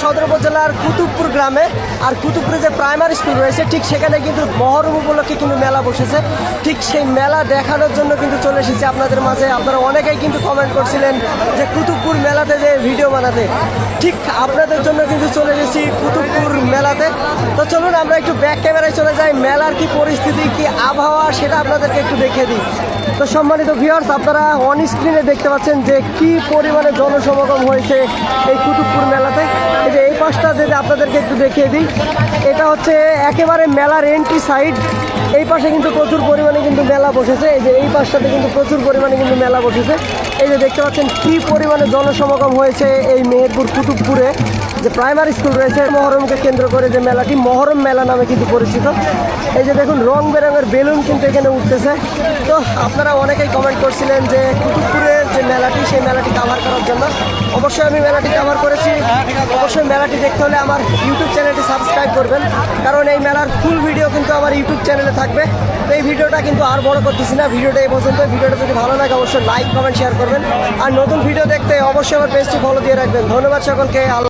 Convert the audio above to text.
সদর উপজেলার কুতুবপুর গ্রামে। আর কুতুবপুরে যে প্রাইমারি স্কুল রয়েছে ঠিক সেখানে কিন্তু মহরম উপলক্ষে কিন্তু মেলা বসেছে। ঠিক সেই মেলা দেখানোর জন্য কিন্তু চলে এসেছি আপনাদের মাঝে। আপনারা অনেকেই কিন্তু কমেন্ট করছিলেন যে কুতুবপুর মেলাতে যে ভিডিও বানাতে, ঠিক আপনাদের জন্য কিন্তু চলে এসেছি কুতুবপুর মেলাতে। তো চলুন আমরা একটু ব্যাক ক্যামেরায় চলে যাই, মেলার কি পরিস্থিতি কি আবহাওয়া সেটা আপনাদেরকে একটু দেখিয়ে দিই। তো সম্মানিত ভিউয়ার্স, আপনারা অন স্ক্রিনে দেখতে পাচ্ছেন যে কি পরিমাণে জনসমাগম হয়েছে এই কুতুবপুর মেলাতে। এই যে এই পাশটা যদি আপনাদেরকে একটু দেখিয়ে দিই, এটা হচ্ছে একেবারে মেলার এন্ট্রি সাইড। এই পাশে কিন্তু প্রচুর পরিমাণে কিন্তু মেলা বসেছে। এই যে এই পাশটাতে কিন্তু প্রচুর পরিমাণে কিন্তু মেলা বসেছে। এই যে দেখতে পাচ্ছেন কি পরিমাণে জনসমাগম হয়েছে এই মেহেরপুর কুতুবপুরে যে প্রাইমারি স্কুল রয়েছে। মহরমকে কেন্দ্র করে যে মেলাটি মহরম মেলা নামে কিন্তু পরিচিত। এই যে দেখুন রং বেরঙের বেলুন কিন্তু এখানে উঠতেছে। তো আপনারা অনেকেই কমেন্ট করছিলেন যে কুতুবপুরের যে মেলাটি সেই মেলাটি কাভার করার জন্য। অবশ্যই আমি মেলাটি কাভার করেছি। অবশ্যই মেলাটি দেখতে হলে আমার ইউটিউব চ্যানেলটি সাবস্ক্রাইব করবেন, কারণ এই মেলার ফুল ভিডিও কিন্তু আমার ইউটিউব চ্যানেলে থাকবে। তো এই ভিডিওটা কিন্তু আর বড় করতেছি না, ভিডিওটা এই পর্যন্ত। ভিডিওটা যদি ভালো লাগে অবশ্যই লাইক কমেন্ট শেয়ার করবেন। আর নতুন ভিডিও দেখতে অবশ্যই আমার পেজটি ফলো দিয়ে রাখবেন। ধন্যবাদ সকলকে।